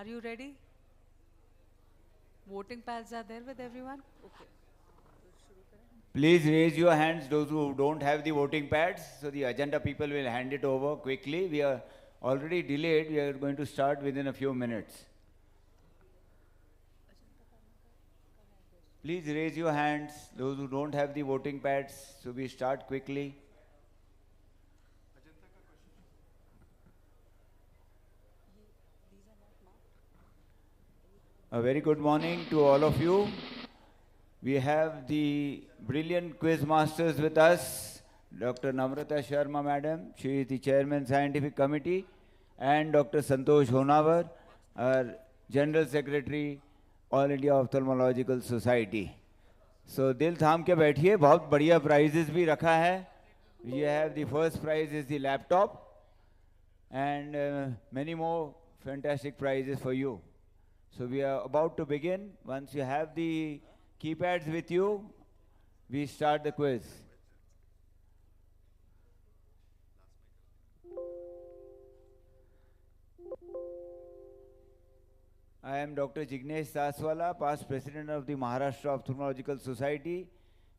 Are you ready? Voting pads are there with everyone? Okay. Please raise your hands, those who don't have the voting pads, so the agenda people will hand it over quickly. We are already delayed. We are going to start within a few minutes. Please raise your hands, those who don't have the voting pads, so we start quickly. A very good morning to all of you. We have the brilliant quiz masters with us, Dr. Namrata Sharma Madam, she is the Chairman Scientific Committee, and Dr. Santosh Honawar, our General Secretary, All India Ophthalmological Society. So दिल थाम के बैठिए, बहुत बढ़िया prizes भी रखा है. We have the first prize is the laptop, and many more fantastic prizes for you. So we are about to begin. Once you have the keypads with you, we start the quiz. I am Dr. Jignesh Saswala, past president of the Maharashtra Ophthalmological Society.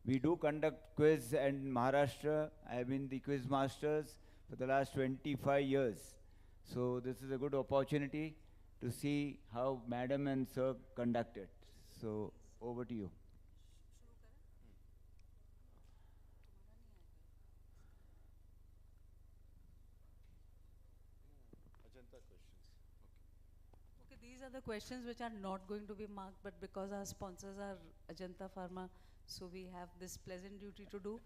We do conduct quiz in Maharashtra. I have been the quiz masters for the last 25 years. So this is a good opportunity to see how Madam and Sir conduct it. So over to you. Okay, these are the questions which are not going to be marked, but because our sponsors are Ajanta Pharma, so we have this pleasant duty to do,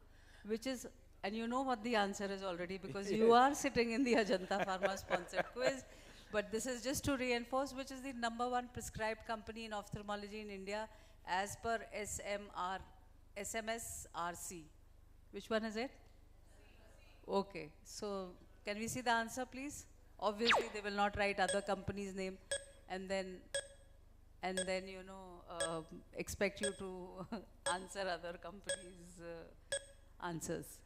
which is, and you know what the answer is already because you are sitting in the Ajanta Pharma sponsored quiz. But this is just to reinforce which is the #1 prescribed company in ophthalmology in India as per SMSRC. Which one is it? Okay, so can we see the answer, please? Obviously, they will not write other company's name, and then you know expect you to answer other companies' answers.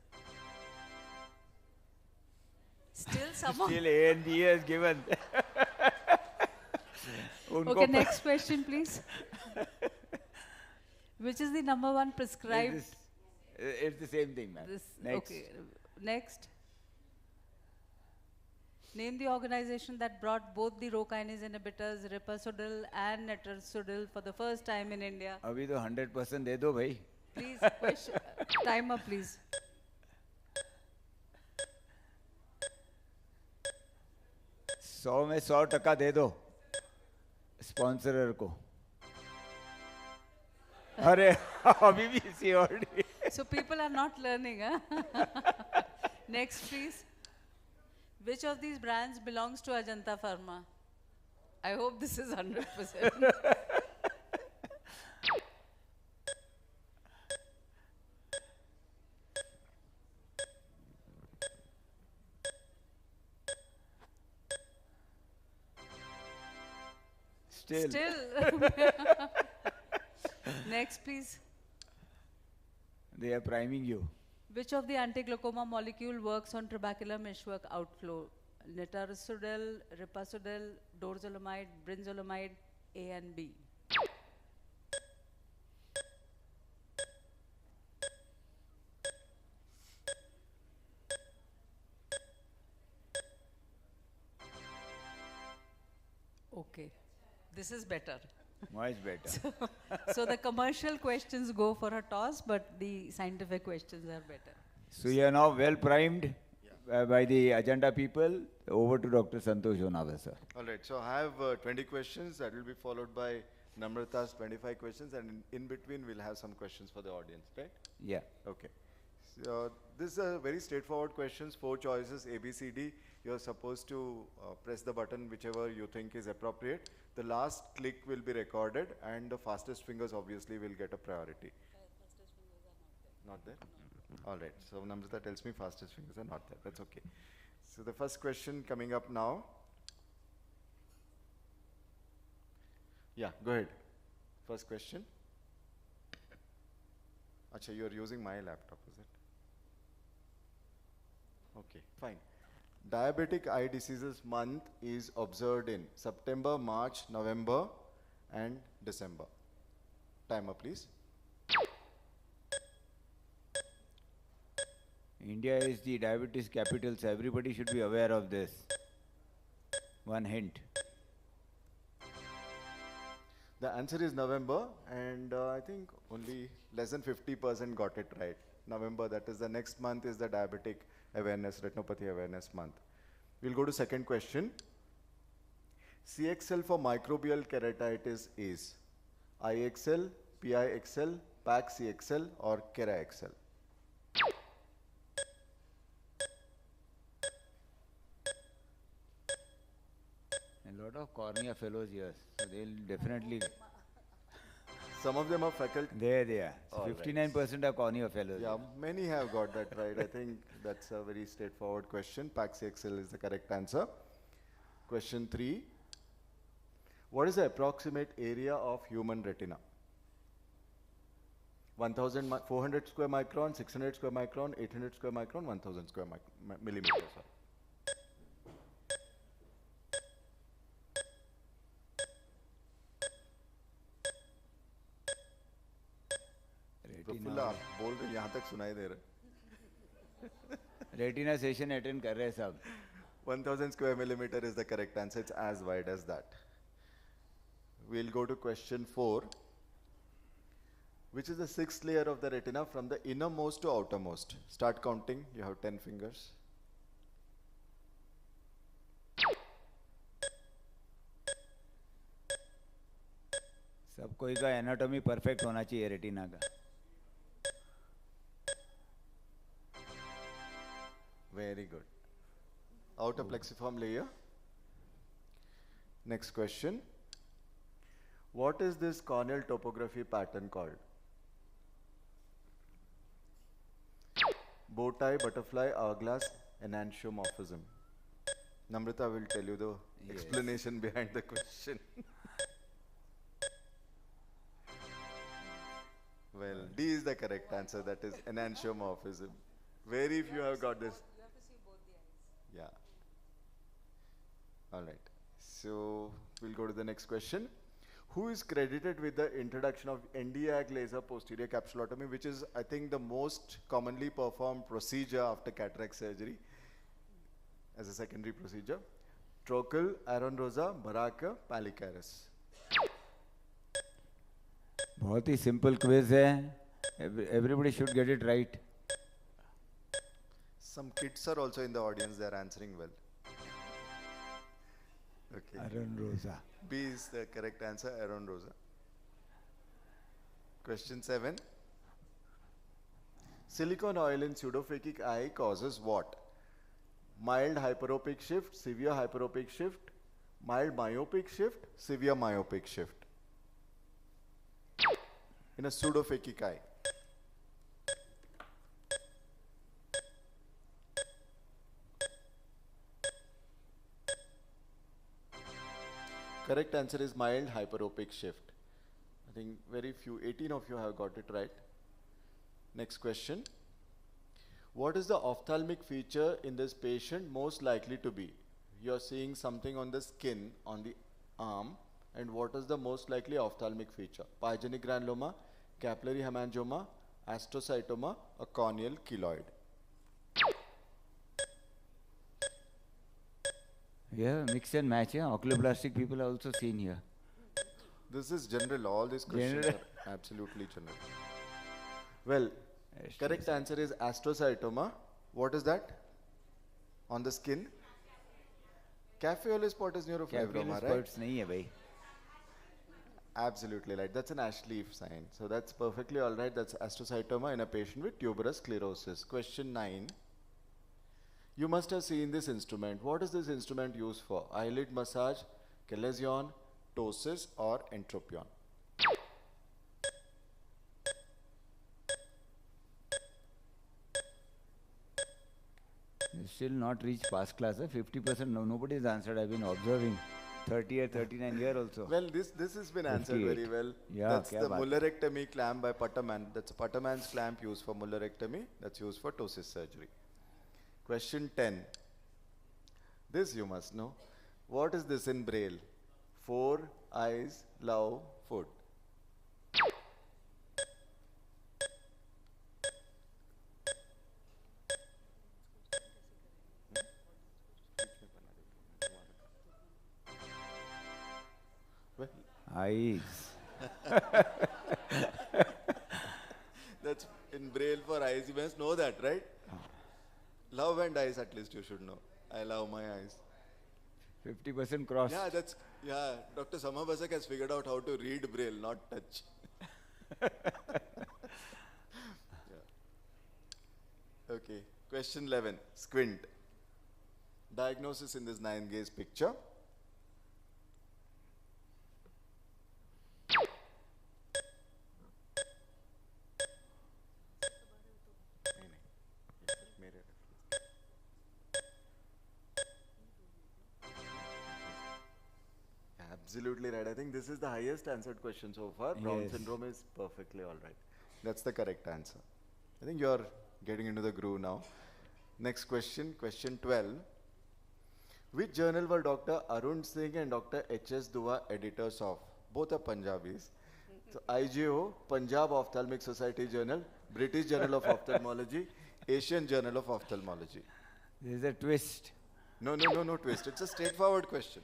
Still, someone. Still A and B is given. Okay, next question, please. Which is the #1 prescribed? It's the same thing, ma'am. Next. Okay, next. Name the organization that brought both the Rho kinase inhibitors, Ripasudil and Netrasudil, for the first time in India. अभी तो 100% दे दो भाई. Please, question, timer, please. सौ में 100% दे दो sponsorer को. अरे अभी भी इसी और. So people are not learning, huh? Next, please. Which of these brands belongs to Ajanta Pharma? I hope this is 100%. Still. Next, please. They are priming you. Which of the anti-glaucoma molecule works on trabecular meshwork outflow? Netrasudil, Ripasudil, dorzolamide, brinzolamide, A and B. Okay, this is better. Much better. So the commercial questions go for a toss, but the scientific questions are better. So you are now well primed by the agenda people. Over to Dr. Santosh Honawar, sir. All right, so I have 20 questions that will be followed by Namrata's 25 questions, and in between we'll have some questions for the audience, right? Yeah. Okay. So this is a very straightforward questions, 4 choices, A, B, C, D. You're supposed to press the button whichever you think is appropriate. The last click will be recorded, and the fastest fingers obviously will get a priority. Fastest fingers are Not there? All right, so Namrata tells me fastest fingers are not there. That's okay. So the first question coming up now. Yeah, go ahead. First question. Acha, you're using my laptop, is it? Okay, fine. Diabetic eye diseases month is observed in September, March, November, and December. Timer, please. India is the diabetes capital, so everybody should be aware of this. One hint. The answer is November, and I think only less than 50% got it right. November, that is the next month, is the diabetic awareness, retinopathy awareness month. We'll go to second question. CXL for microbial keratitis is IXL, PIXL, PAC-CXL, or KeraXL? A lot of cornea fellows here, so they'll definitely. Some of them are faculty. There they are. So All right. 59% are cornea fellows. Yeah, many have got that right. I think that's a very straightforward question. PAC-CXL is the correct answer. Question 3. What is the approximate area of human retina? 1400 square micron, 600 square micron, 800 square micron, 1000 square millimeter. Sorry. Praful आप बोल रहे यहाँ तक सुनाई दे रहे retina session attend कर रहे हैं सब. 1000 square millimeter is the correct answer. It's as wide as that. We'll go to question 4. Which is the sixth layer of the retina from the innermost to outermost? Start counting. You have 10 fingers. सब कोई का anatomy perfect होना चाहिए retina का. Very good. Outer plexiform layer. Next question. What is this corneal topography pattern called? Bow tie, butterfly, hourglass, enantiomorphism. Namrata will tell you the explanation behind the question. Well, D is the correct answer. That is enantiomorphism. Very few have got this. You have to see both the eyes. Yeah. All right. So we'll go to the next question. Who is credited with the introduction of Nd:YAG laser posterior capsulotomy, which is, I think, the most commonly performed procedure after cataract surgery as a secondary procedure? Trochel, Aaron Rosa, Baraka, Palicaris. बहुत ही simple quiz है. Everybody should get it right. Some kids are also in the audience. They are answering well. Okay. Aaron Rosa. B is the correct answer, Aaron Rosa. Question 7. Silicone oil in pseudophakic eye causes what? Mild hyperopic shift, severe hyperopic shift, mild myopic shift, severe myopic shift. In a pseudophakic eye. Correct answer is mild hyperopic shift. I think very few, 18 of you have got it right. Next question. What is the ophthalmic feature in this patient most likely to be? You are seeing something on the skin, on the arm, and what is the most likely ophthalmic feature? Pyogenic granuloma, capillary hemangioma, astrocytoma, or corneal keloid? Yeah, mix and match. Yeah, oculoplastic people are also seen here. This is general. All these questions General. are absolutely general. Well, correct answer is astrocytoma. What is that? On the skin? Cafe au lait spot is neurofibroma, right? Experts नहीं है भाई. Absolutely right. That's an ash leaf sign. So that's perfectly all right. That's astrocytoma in a patient with tuberous sclerosis. Question 9. You must have seen this instrument. What is this instrument used for? Eyelid massage, chalazion, ptosis, or entropion? You still not reached past class. 50%. No, nobody has answered. I've been observing. 30 or 39 year also. Well, this has been answered 58. very well. Yeah, That's kya the baat hai. Mullerectomy clamp by Putterman. That's Putterman's clamp used for mullerectomy. That's used for ptosis surgery. Question 10. This you must know. What is this in Braille? 4 eyes, love, food. Well, Eyes. that's in Braille for eyes. You must know that, right? Love and eyes, at least you should know. I love my eyes. 50% cross. Yeah. Dr. Sama Basak has figured out how to read Braille, not touch. Yeah. Okay. Question 11. Squint. Diagnosis in this 9-gaze picture. Absolutely right. I think this is the highest answered question so far. Brown Yes. syndrome is perfectly all right. That's the correct answer. I think you're getting into the groove now. Next question, question 12. Which journal were Dr. Arun Singh and Dr. H.S. Dua editors of? Both are Punjabis. So IJO, Punjab Ophthalmic Society Journal, British Journal of Ophthalmology, Asian Journal of Ophthalmology. There is a twist. No twist. It's a straightforward question.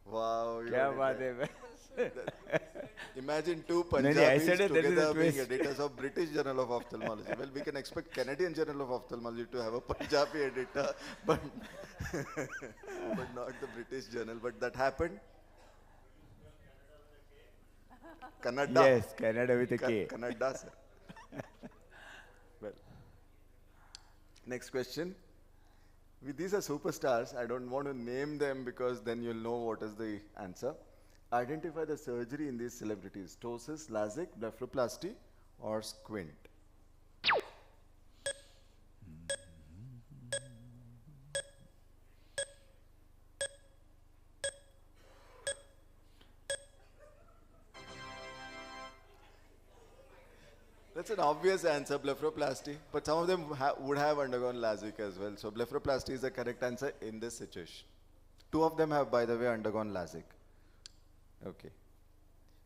Wow, you क्या did बात that. है? Imagine two No, I Punjabis said it, there is a together being twist. editors of British Journal of Ophthalmology. Well, we can expect Canadian Journal of Ophthalmology to have a Punjabi editor, but, but not the British Journal. But that happened. Kannada. Yes, Canada with a K. Kannada, sir. Well, next question. These are superstars. I don't want to name them because then you'll know what is the answer. Identify the surgery in these celebrities. Ptosis, LASIK, blepharoplasty, or squint. That's an obvious answer, blepharoplasty. But some of them would have undergone LASIK as well. So blepharoplasty is the correct answer in this situation. Two of them have, by the way, undergone LASIK. Okay.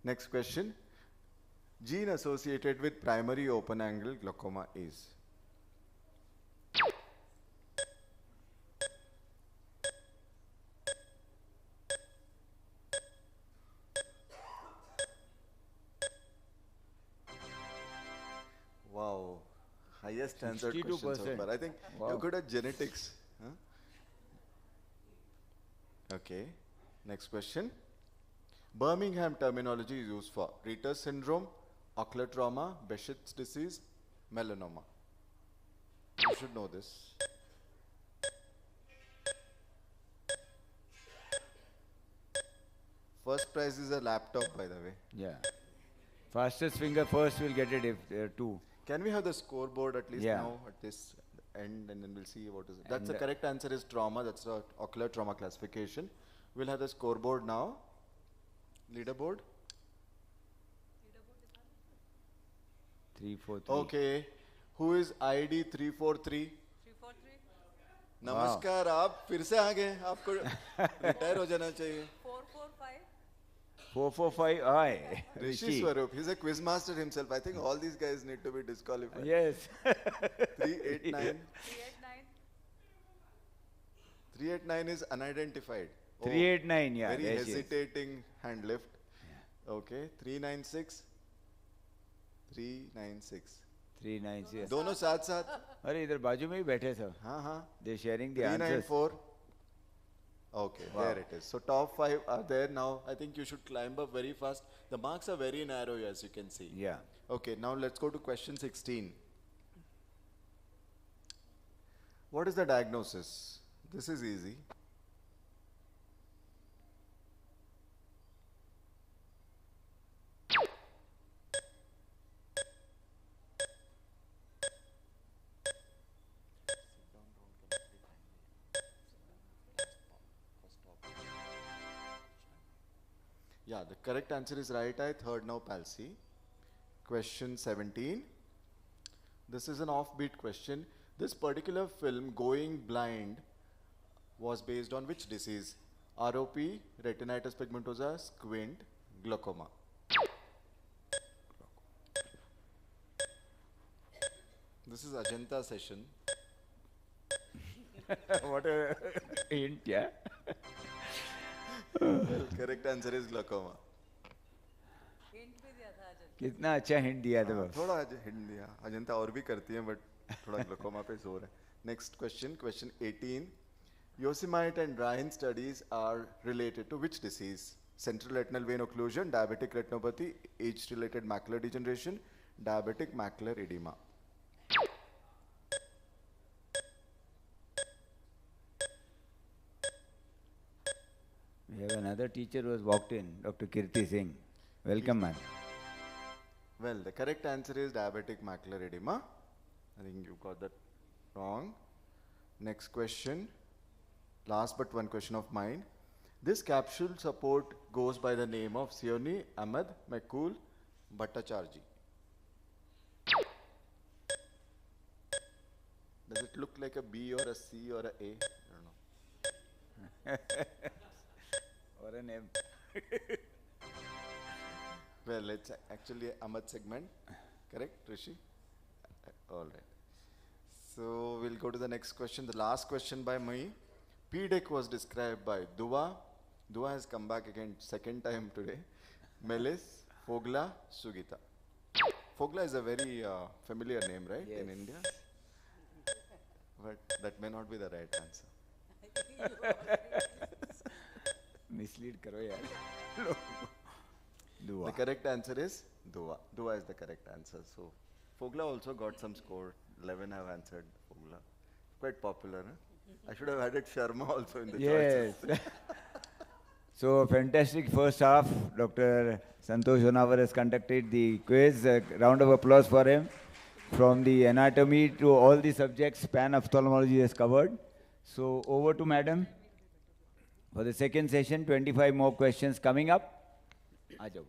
Next question. Gene associated with primary open angle glaucoma is? Wow. Highest answered question so 62%. far. I think Wow. you're good at genetics. Huh? Okay. Next question. Birmingham terminology is used for Reiter's syndrome, ocular trauma, Behçet's disease, melanoma. You should know this. First prize is a laptop, by the way. Yeah. Fastest finger first will get it if there are two. Can we have the scoreboard at least Yeah. now at this end, and then we'll see what is it. That's the And, correct answer is trauma. That's the ocular trauma classification. We'll have the scoreboard now. Leaderboard. 3, 4, 3. Okay. Who is ID 343? 343, नमस्कार आप फिर से आ गए आपको retire हो जाना चाहिए 445. 4, 4, 5, I. Rishi Swarup, he's a quiz master himself. I think all these guys need to be disqualified. Yes. 389. 389. 389 is unidentified. Oh, 389, yeah. very yes, yes. hesitating hand lift. Okay, 396. 396. 396. दोनों साथ साथ. अरे इधर बाजू में ही बैठे सब. हाँ हाँ. They're sharing the answers. 394. Okay, Wow. there it is. So top 5 are there now. I think you should climb up very fast. The marks are very narrow, as you can see. Yeah. Okay, now let's go to question 16. What is the diagnosis? This is easy. Yeah, the correct answer is right eye, third now palsy. Question 17. This is an offbeat question. This particular film, Going Blind, was based on which disease? ROP, retinitis pigmentosa, squint, glaucoma. This is Ajanta session. What a hint, yeah? Well, correct answer is glaucoma. कितना अच्छा hint दिया था हाँ, बस. थोड़ा hint दिया. अजंता और भी करती है, बट थोड़ा ग्लूकोमा पे जोर है. Next question, question 18. Yosemite and Ryan studies are related to which disease? Central retinal vein occlusion, diabetic retinopathy, age-related macular degeneration, diabetic macular edema. We have another teacher who has walked in, Dr. Kirti Singh. Welcome, man. Well, the correct answer is diabetic macular edema. I think you got that wrong. Next question. Last but one question of mine. This capsule support goes by the name of Sioni Ahmed Mekul Bhattacharjee. Does it look like a B or a C or a A? I don't know. Or a name. Well, it's actually Ahmed segment. Correct, Rishi? All right. So we'll go to the next question. The last question by me. PDEC was described by Dua. Dua has come back again second time today. Melis, Fogla, Sugita. Fogla is a very familiar name, right, in Yes. India? But that may not be the right answer. Mislead karo yaar. Dua. The correct answer is Dua. Dua is the correct answer. So Fogla also got some score. 11 have answered Fogla. Quite popular, huh? I should have added Sharma also in the Yes. choices. So fantastic first half. Dr. Santosh Honavar has conducted the quiz. A round of applause for him. From the anatomy to all the subjects, span ophthalmology is covered. So over to madam. For the second session, 25 more questions coming up. आ जाओ.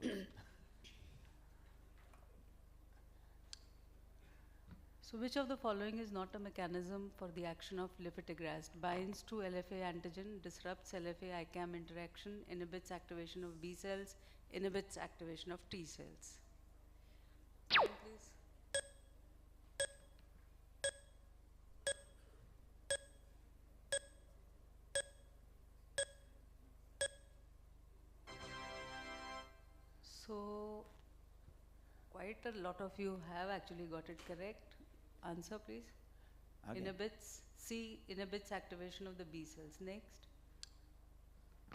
So which of the following is not a mechanism for the action of lifitegrast? Binds to LFA antigen, disrupts LFA ICAM interaction, inhibits activation of B cells, inhibits activation of T cells. Please. So quite a lot of you have actually got it correct. Answer please. Again. Inhibits, C inhibits activation of the B cells. Next.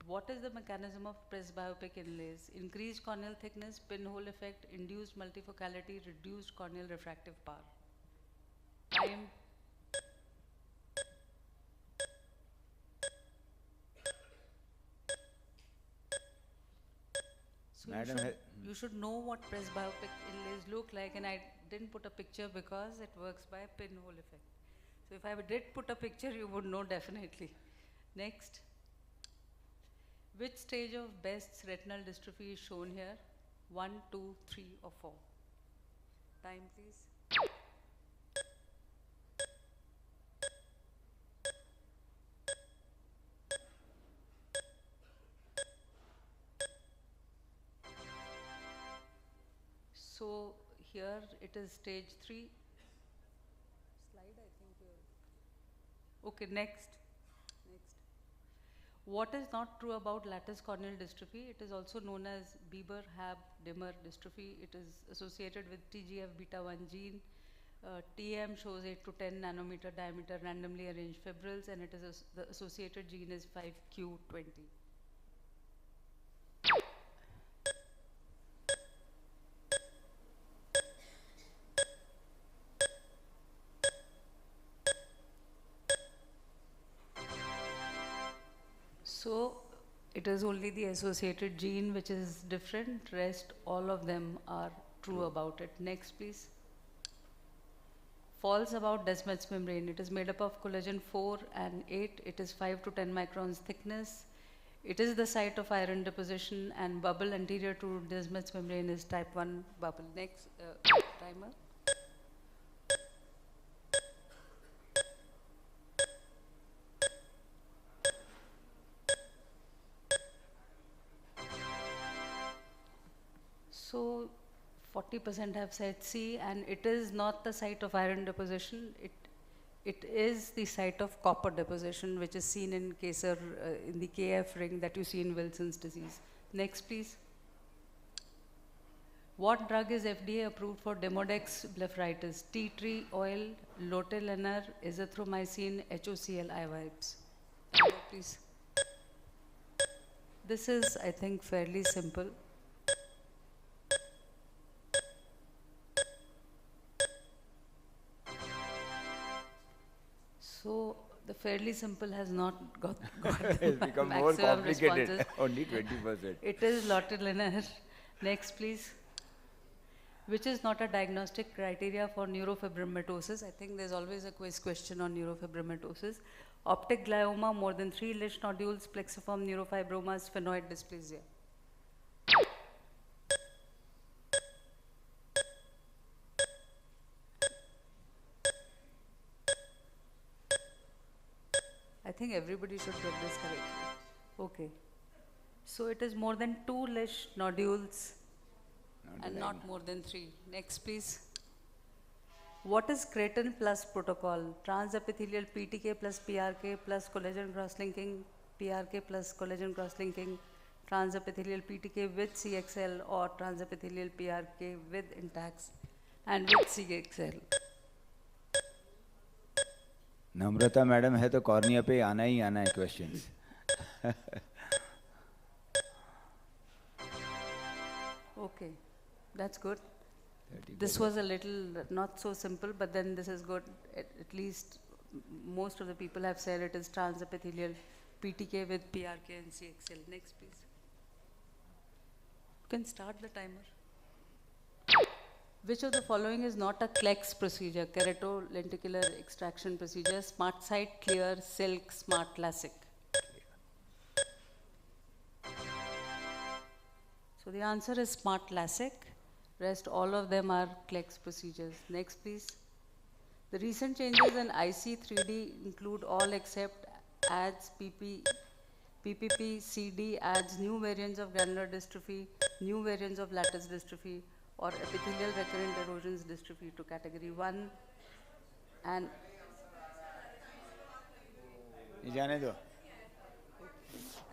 What is the mechanism of presbyopic inlays? Increased corneal thickness, pinhole effect, induced multifocality, reduced corneal refractive power. Time. So Madam you should know what presbyopic inlays look like, and I didn't put a picture because it works by pinhole effect. So if I did put a picture, you would know definitely. Next. Which stage of Best's retinal dystrophy is shown here? 1, 2, 3 or 4? Time please. So here it is stage 3. Slide, I think. Okay, next. What is not true about lattice corneal dystrophy? It is also known as Bieber-Hab-Dimmer dystrophy. It is associated with TGF-beta1 gene. TM shows 8 to 10 nanometer diameter randomly arranged fibrils, and it is the associated gene is 5q20. So it is only the associated gene which is different. Rest all of them are true about it. Next please. False about Descemet's membrane. It is made up of collagen 4 and 8. It is 5 to 10 microns thickness. It is the site of iron deposition, and bubble anterior to Descemet's membrane is type 1 bubble. Next, timer. So 40% have said C, and it is not the site of iron deposition. It is the site of copper deposition, which is seen in Kesar, in the KF ring that you see in Wilson's disease. Next, please. What drug is FDA approved for Demodex blepharitis? Tea tree oil, lotilaner, azithromycin, HOCl, IVIBs. Please. This is, I think, fairly simple. So the fairly simple has not got It's become more maximum complicated. responses. Only 20%. It is lotilaner. Next, please. Which is not a diagnostic criteria for neurofibromatosis. I think there's always a quiz question on neurofibromatosis. Optic glioma, more than 3 Lisch nodules, plexiform neurofibromas, sphenoid dysplasia. I think everybody should get this correctly. Okay. So it is more than 2 Lisch nodules and not more than 3. Next, please. What is Creighton plus protocol? Transepithelial PTK plus PRK plus collagen cross-linking, PRK plus collagen cross-linking, transepithelial PTK with CXL or transepithelial PRK with Intax and with CXL. Namrata madam है तो cornea पे आना ही आना है questions. Okay, that's good. This was a little not so simple, but then this is good. At least most of the people have said it is transepithelial PTK with PRK and CXL. Next, please. You can start the timer. Which of the following is not a CLEX procedure? Keratolenticular extraction procedure, Smart Site, Clear, Silk, Smart LASIK. So the answer is Smart LASIK. Rest all of them are CLEX procedures. Next, please. The recent changes in IC3D include all except adds PPP, CD, adds new variants of granular dystrophy, new variants of lattice dystrophy, or epithelial recurrent erosions dystrophy to category 1 and जाने दो.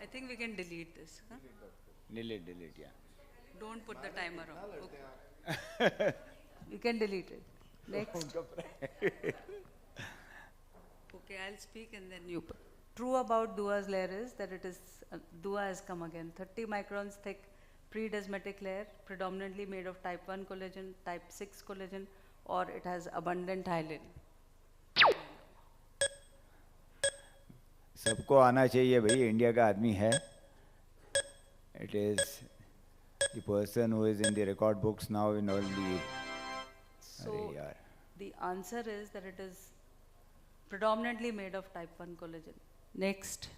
I think we can delete this. Huh? Delete, yeah. Don't put the timer on. Okay. You can delete it. Next. Okay, I'll speak and then you put. True about Dua's layer is that it is, Dua has come again, 30 microns thick pre-desmetic layer, predominantly made of type 1 collagen, type 6 collagen, or it has abundant hyaline. सबको आना चाहिए भाई, India का आदमी है. It is the person who is in the record books now in all the. So the answer is that it is predominantly made of type 1 collagen. Next.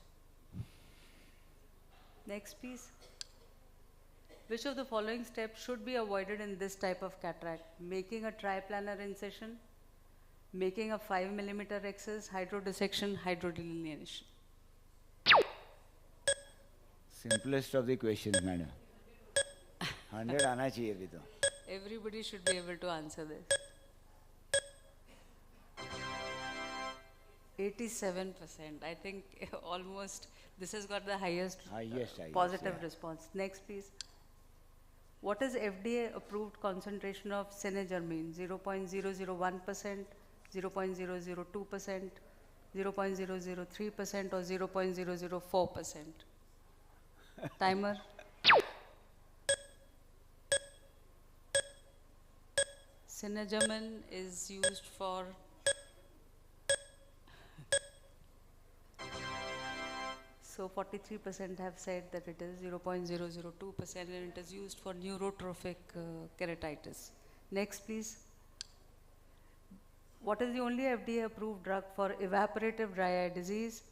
Next, please. Which of the following steps should be avoided in this type of cataract? Making a triplanar incision, making a 5 millimeter excess, hydrodissection, hydrodelineation. Simplest of the questions, madam. 100 आना चाहिए अभी तो. Everybody should be able to answer this. 87%. I think almost this has got the highest positive response. Next, please. What is FDA approved concentration of Cenegermine? 0.001%, 0.002%, 0.003%, or 0.004%? Timer. Cenegermine is used for so 43% have said that it is 0.002% and it is used for neurotrophic keratitis. Next, please. What is the only FDA approved drug for evaporative dry eye disease?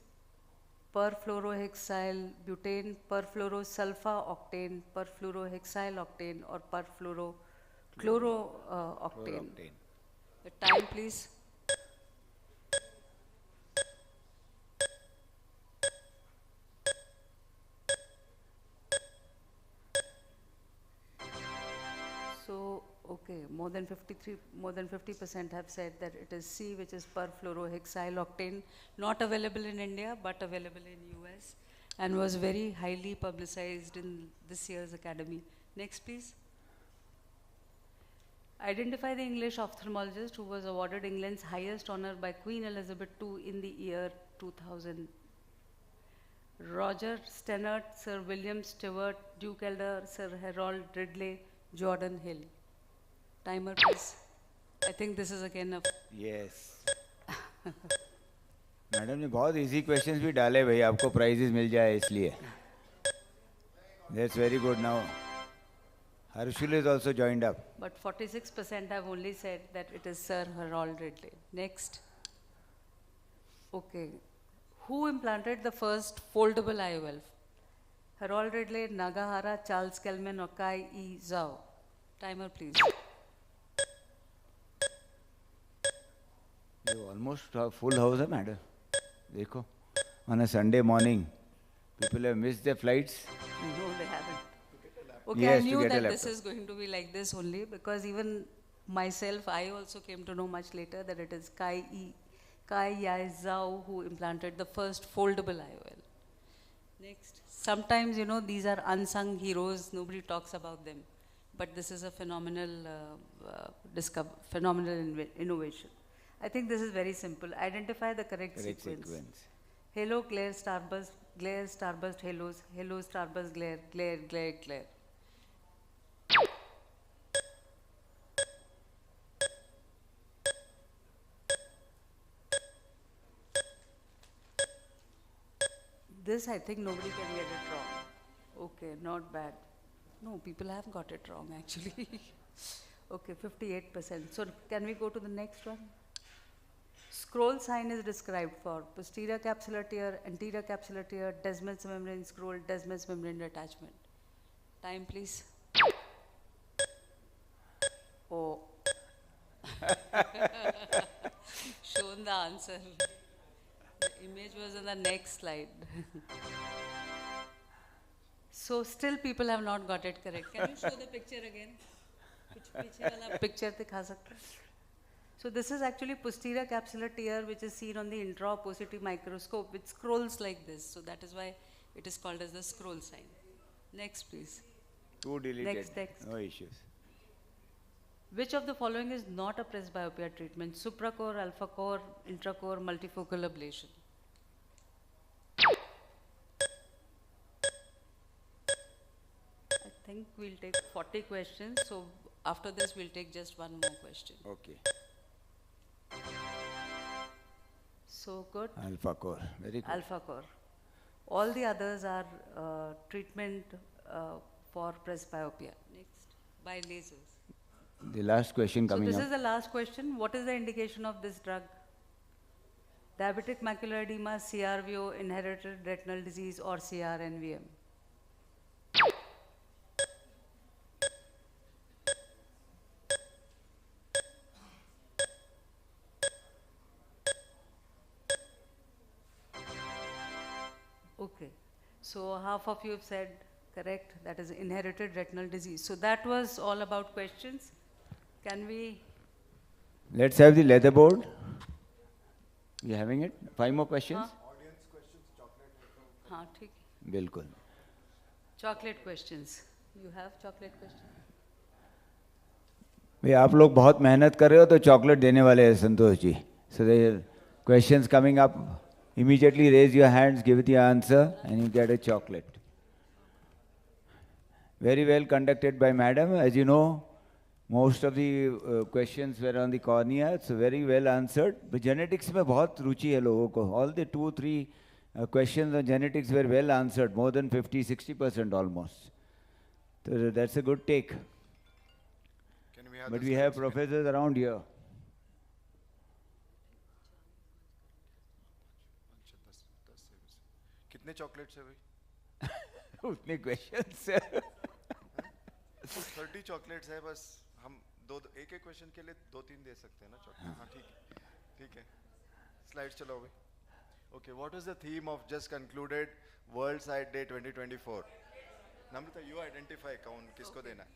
perfluorohexyl butane, perfluorosulfa-octane, perfluorohexyl-octane, or perfluorochloro-octane. The time, please. So, okay, more than 50% have said that it is C, which is perfluorohexyl-octane, not available in India, but available in US, and was very highly publicized in this year's Academy. Next, please. Identify the English ophthalmologist who was awarded England's highest honor by Queen Elizabeth II in the year 2000. Roger Stennert, Sir William Stewart, Duke Elder, Sir Harold Ridley, Jordan Hill. Timer, please. I think this is again a... Yes. Madam ने बहुत easy questions भी डाले भाई, आपको prices मिल जाए इसलिए. That's very good. Now Harshul is also joined up. But 46% have only said that it is Sir Harold Ridley. Next. Okay. Who implanted the first foldable IOL? Harold Ridley, Nagahara, Charles Kellman, or Kai E. Zhao? Timer, please. You almost have full house, है madam. देखो, on a Sunday morning, people have missed their flights. No, they haven't. Okay, Yes, I to knew get a that this laptop. is going to be like this only because even myself, I also came to know much later that it is Kai Yai Zhao who implanted the first foldable IOL. Next. Sometimes, you know, these are unsung heroes, nobody talks about them. But this is a phenomenal innovation. I think this is very simple. Identify the correct sequence. Halo, glare, starburst, halos, halo, starburst, glare, glare, glare, glare. This, I think nobody can get it wrong. Okay, not bad. No, people have got it wrong actually. Okay, 58%. So can we go to the next one? Scroll sign is described for posterior capsular tear, anterior capsular tear, Descemet's membrane scroll, Descemet's membrane detachment. Time, please. Oh. Shown the answer. The image was in the next slide. So still people have not got it correct. Can you show the picture again? पीछे वाला picture दिखा सकते हैं? So this is actually posterior capsular tear which is seen on the intraopposite microscope which scrolls like this. So that is why it is called as the scroll sign. Next, please. Two deleted. Next. No issues. Which of the following is not a presbyopia treatment? Supracore, alpha-core, intracore, multifocal ablation. I think we'll take 40 questions. So after this, we'll take just one more question. Okay. So good. Alpha core. Very good. Alpha-core. All the others are treatment for presbyopia. Next, by lasers. The last question So coming this up. is the last question. What is the indication of this drug? Diabetic macular edema, CRVO, inherited retinal disease, or CRNVM? Okay. So half of you have said correct. That is inherited retinal disease. So that was all about questions. Can we? Let's have the leather board. You having it? 5 more questions? Audience questions, chocolate. हाँ ठीक. बिल्कुल. Chocolate questions. You have chocolate questions? भाई आप लोग बहुत मेहनत कर रहे हो तो चॉकलेट देने वाले हैं Santosh ji. So the questions coming up. Immediately raise your hands, give it the answer, and you get a chocolate. Very well conducted by madam. As you know, most of the questions were on the cornea, so very well answered. But genetics में बहुत रुचि है लोगों को. All the 2-3 questions on genetics were well answered, more than 50-60% almost. So that's a good take. Can we have But the we have slides? professors around here. कितने chocolates है भाई? उतने questions 30 chocolates है बस. हम एक एक क्वेश्चन के लिए 2-3 दे सकते हैं ना चॉकलेट. हाँ ठीक है. स्लाइड्स चलाओ भाई. Okay, what is the theme of just concluded World Sight Day 2024? Namrata, you identify कौन किसको देना है.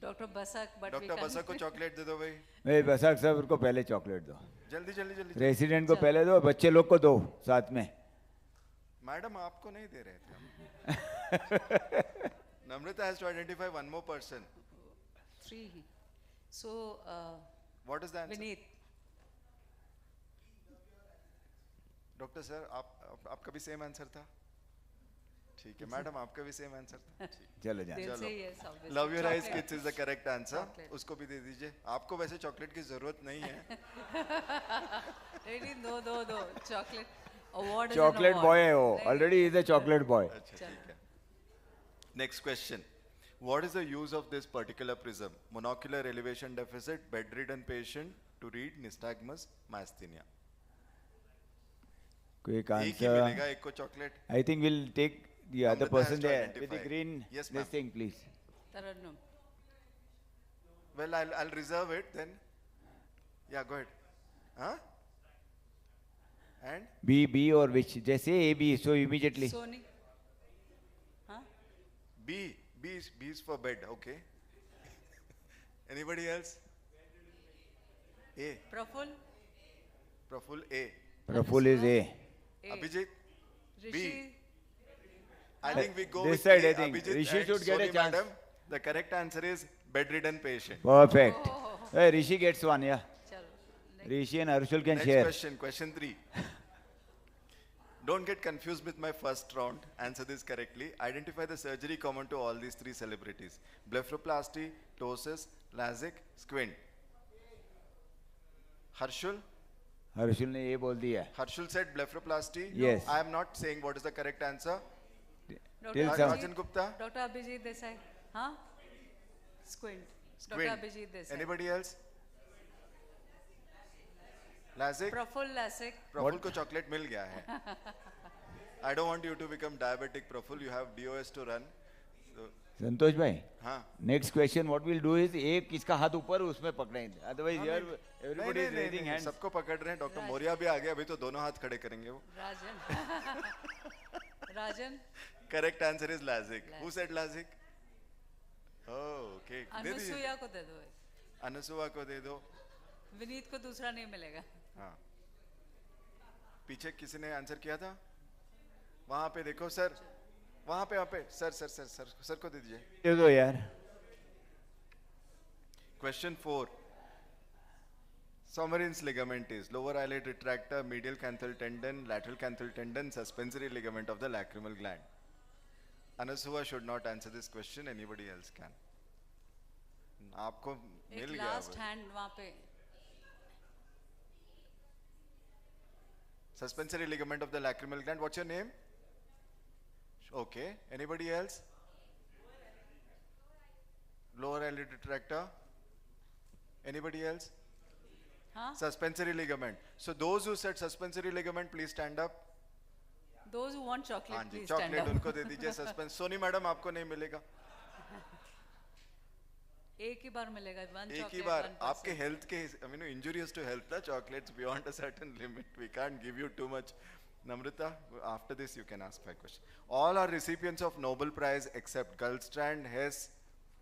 Dr. Basak, but we doctor can- बसा को चॉकलेट दे दो भाई. भाई बसाक साहब को पहले चॉकलेट दो, जल्दी. रेसिडेंट को पहले दो, बच्चे लोग को दो साथ में. मैडम आपको नहीं दे रहे थे हम. Namrata has to identify one more person. 3. So, What is the answer? Vineet. Doctor sir आपका भी सेम आंसर था. ठीक है मैडम, आपका भी सेम आंसर था. चलो जाए. They'll चलो. say yes, obviously. Love your eyes Chocolate. Kids is the correct answer. Chocolate. उसको भी दे दीजिए. आपको वैसे चॉकलेट की जरूरत नहीं है. Ready? दो. Chocolate. Award is an chocolate award. Boy है वो, Right? Already is a chocolate boy. अच्छा ठीक है. Next question. What is the use of this particular prism? Monocular elevation deficit, bedridden patient to read nystagmus myasthenia. कोई एक ही answer? मिलेगा एक को chocolate. I think we'll take the other Amrita person has to there with the identify. green Yes, this ma'am. thing, please. Tarannum. Well, I'll reserve it then. Yeah, go ahead. Huh? And B or which? Just say A, B, so immediately. Sony. Huh? B is for bed. Okay. Anybody else? A. Praful. Praful A. Praful is A. A. Abhijit. Rishi. I think we go This with side, A. I think. Abhijit Rishi and should get a Soni chance. Madam. The correct answer is bedridden patient. Perfect. Oh. Hey, Rishi gets one, yeah. Chalo. Rishi and Arshul can Next share. question 3. Don't get confused with my first round. Answer this correctly. Identify the surgery common to all these 3 celebrities. Blepharoplasty, ptosis, LASIK, squint. Harshul? Arshul ने ये बोल दिया. Harshul said blepharoplasty. Yes. I am not saying what is the correct answer. Dr. Till Ra- some- Rajan Gupta? Dr. Abhijit Desai. Huh? Squint. Dr. Squint. Abhijit Desai. Anybody else? LASIK? Praful Lasik. Praful को chocolate मिल गया है. I don't want you to become diabetic, Praful. You have DOS to run. So, संतोष भाई, हाँ. next question what we'll do is एक किसका हाथ ऊपर उसमें पकड़ेंगे. Otherwise here everybody is raising hands. सबको पकड़ रहे हैं. डॉक्टर मौर्या भी आ गए. अभी तो दोनों हाथ खड़े करेंगे वो. Rajan. Rajan. Correct answer is LASIK. Who said LASIK? Oh, okay. दे दीजिए. अनुसुया को दे दो. अनुसुआ को दे दो. विनीत को दूसरा नहीं मिलेगा. हाँ. पीछे किसी ने आंसर किया था? वहाँ पे देखो सर. वहाँ पे सर को दे दीजिए. दे दो यार. Question 4. Somerson's ligament is lower eyelid retractor, medial canthal tendon, lateral canthal tendon, suspensory ligament of the lacrimal gland. Anasua should not answer this question. Anybody else can. आपको मिल एक गया. लास्ट हैंड वहाँ पे. Suspensory ligament of the lacrimal gland. What's your name? Okay. Anybody else? Lower eyelid retractor. Anybody else? Huh? Suspensory ligament. So those who said suspensory ligament, please stand up. Those who want chocolate, हाँ जी, please stand chocolate up. उनको दे दीजिए. Suspense. Soni madam आपको नहीं मिलेगा. एक ही बार मिलेगा. One एक ही chocolate, बार. one आपके person. हेल्थ के injurious to health. Chocolates beyond a certain limit. We can't give you too much. Namrata, after this you can ask 5 questions. All are recipients of Nobel Prize except Gullstrand, Hess,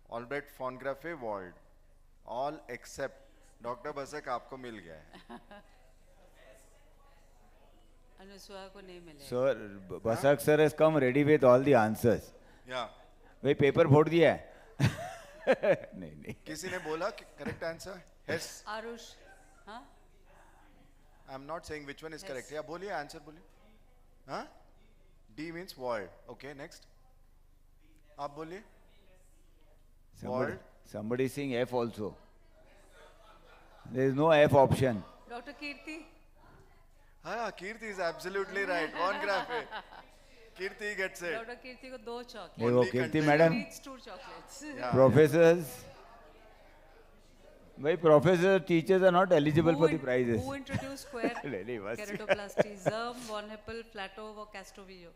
Albrecht von Grafe, Wald. All except Dr. Basak आपको मिल गया है. अनुसुया को नहीं मिलेगा. Sir, Basak sir has come ready with all the answers. Yeah. भाई paper फोड़ दिया है. नहीं. किसी ने बोला कि correct answer? Hess. आरुष. हाँ? I'm not saying which one is Yes. correct. Yeah, बोलिए answer बोलिए. हाँ? D means Wald. Okay, next. आप बोलिए. Somebody saying F also. There is no F option. Dr. Kirti. हाँ, Kirti is absolutely right. Von Grafe. Kirti gets it. Dr. Kirti को 2 chocolate. देखो Only Kirti container. Madam, Needs 2 chocolates. Yeah. Professors Why professors, teachers are not eligible for the prizes? Who introduced square Really, was- keratoplasty? Zerm, Von Hippel, Platov, or Castrovillo?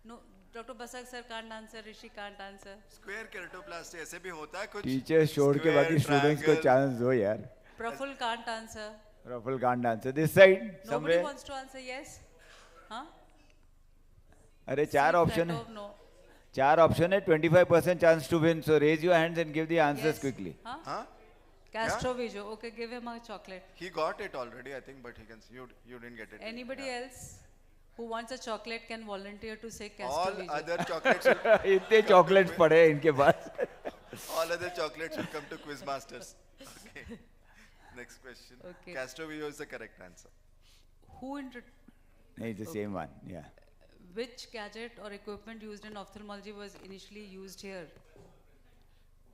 No, Dr. Basak sir can't answer. Rishi can't answer. Square keratoplasty ऐसे भी होता है कुछ? Teachers छोड़ के बाकी students को chance दो यार. Praful can't answer. Ruffle can't answer. This side, Nobody somewhere. wants to answer yes? Huh? अरे चार See, option है. Platov, no. चार option है. 25% chance to win. So raise your hands and give the answers Yes. quickly. Huh? Huh? Castrovillo. Okay, give him a chocolate. He got it already, I think, but he can. You didn't get it. Anybody Yeah. else who wants a chocolate can volunteer to say All Castrovillo. other chocolates. Will, इतने chocolates पड़े हैं इनके पास. all other chocolates will come to quiz masters. Okay. Next question. Okay. Castrovillo is the correct answer. Who intro- नहीं, it's the same one. Yeah. Which gadget or equipment used in ophthalmology was initially used here?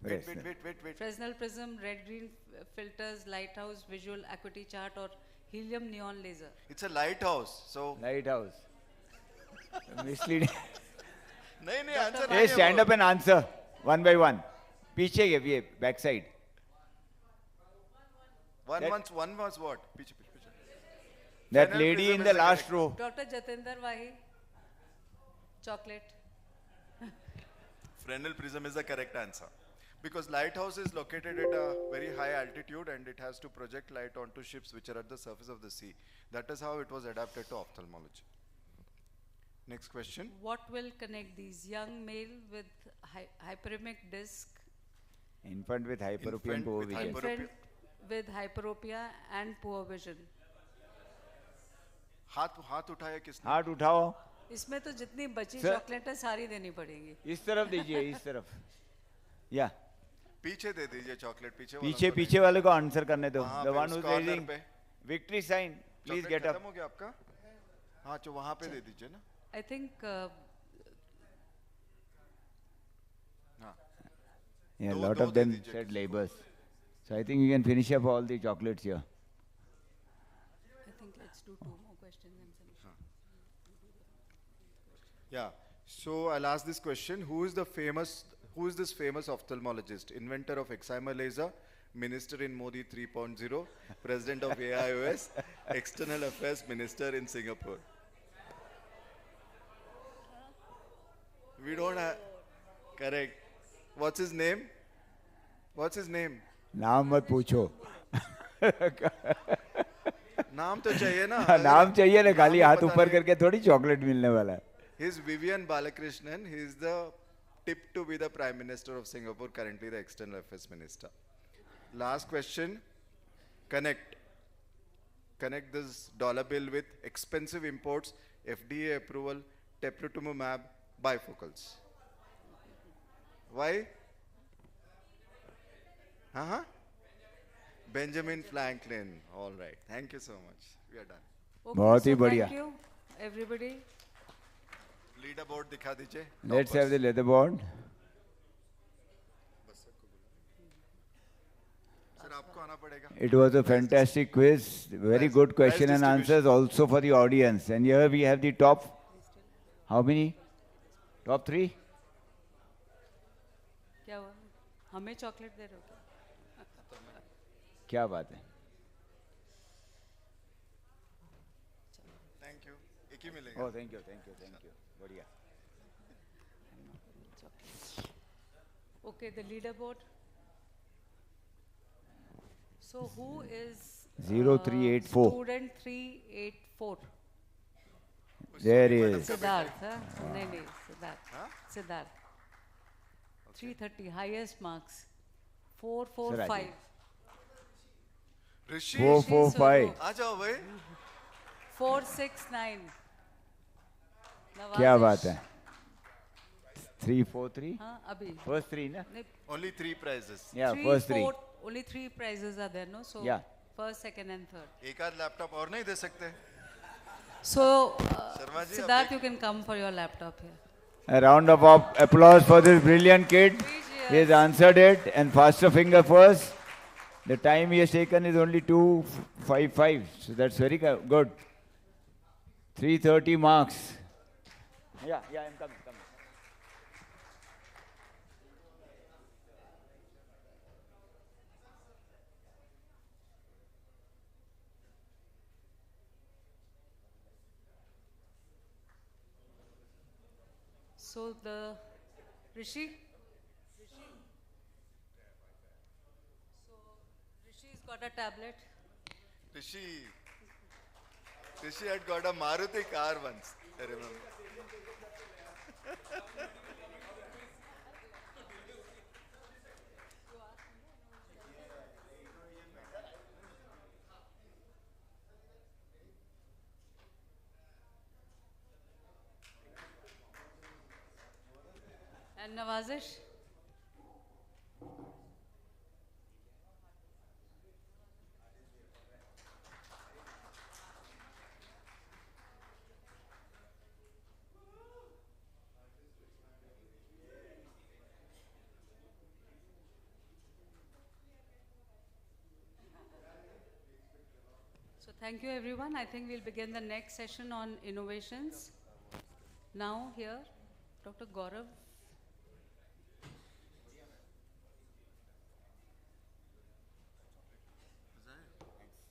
Wait, Yes. wait. Fresnel prism, red-green filters, lighthouse, visual acuity chart, or helium neon laser? It's a lighthouse. So Lighthouse. Misleading. नहीं answer Hey, stand up and answer one by one. पीछे ये back side. One That- was what? पीछे. That Fresnel lady prism in is the the last correct. row. Dr. Jatinder Vahi, chocolate. Fresnel prism is the correct answer. Because lighthouse is located at a very high altitude and it has to project light onto ships which are at the surface of the sea. That is how it was adapted to ophthalmology. Next question. What will connect these young male with hyperemic disc, Infant with hyperopian Infant poor with vision. hyper- infant with hyperopia and poor vision? हाथ उठाया किसने? हाथ उठाओ. इसमें तो जितनी बची Sir. Chocolate है सारी देनी पड़ेगी. इस तरफ दीजिए, इस तरफ. Yeah. पीछे दे दीजिए चॉकलेट पीछे वालों पीछे को पीछे वाले को आंसर करने दो. वहाँ The पे one उस who's corner raising पे. victory sign. Please chocolate get up. खत्म हो गया आपका? हाँ जो वहाँ पे दे दीजिए ना. I think हाँ. Yeah, दो- lot दो of दे them दीजिए said किसी को. labors. So I think you can finish up all the chocolates here. let's do 2 more questions and finish. Yeah. So I'll ask this question: Who is this famous ophthalmologist, inventor of excimer laser, minister in Modi 3.0, president of AIOS, external affairs minister in Singapore? We don't have. Correct. What's his name? What's his name? नाम मत पूछो. नाम तो चाहिए ना. नाम चाहिए ना, खाली नाम हाथ पता ऊपर नहीं. करके थोड़ी चॉकलेट मिलने वाला है. He's Vivian Balakrishnan. He is the tipped to be the Prime Minister of Singapore, currently the External Affairs Minister. Last question. Connect this dollar bill with expensive imports, FDA approval, teprotumumab, bifocals. Why? Benjamin Franklin. All right. Thank you so much. We are done. Okay, बहुत ही so बढ़िया. Thank you, everybody. Leaderboard दिखा दीजिए. Let's have the leatherboard. Sir, आपको आना पड़ेगा. It was a fantastic quiz. Very Prize- good question prize and answers also for the audience. And here we have the top. How many? Top 3? क्या हुआ? हमें chocolate दे रहे हो क्या? क्या बात है. Thank you. एक ही मिलेगा. Oh, thank you. बढ़िया. Okay, the leaderboard. So who is 0384. Student 384. There he is. Siddharth, huh? नहीं, Siddharth. Huh? Siddharth. 330, highest marks. Sir, 445. ऋषि 445. आ जाओ भाई. 469. क्या नवाजिश. बात है. 343. हाँ, अभी. First 3 ना? नहीं, Only 3 prizes. Yeah, three, first 3. four, only 3 prizes are there, no? So Yeah. first, second, and third. एक आध लैपटॉप और नहीं दे सकते? So Sharma ji, Siddharth, आप you can come for your laptop here. A round of applause for this brilliant kid. He has answered it and faster finger first. The time he has taken is only 2:55. So that's very good. 330 marks. Yeah, I'm coming. So the Rishi. So Rishi's got a tablet. Rishi had got a Maruti car once, I remember. And Nawazish. So thank you everyone. I think we'll begin the next session on innovations. Now here, Dr. Gaurav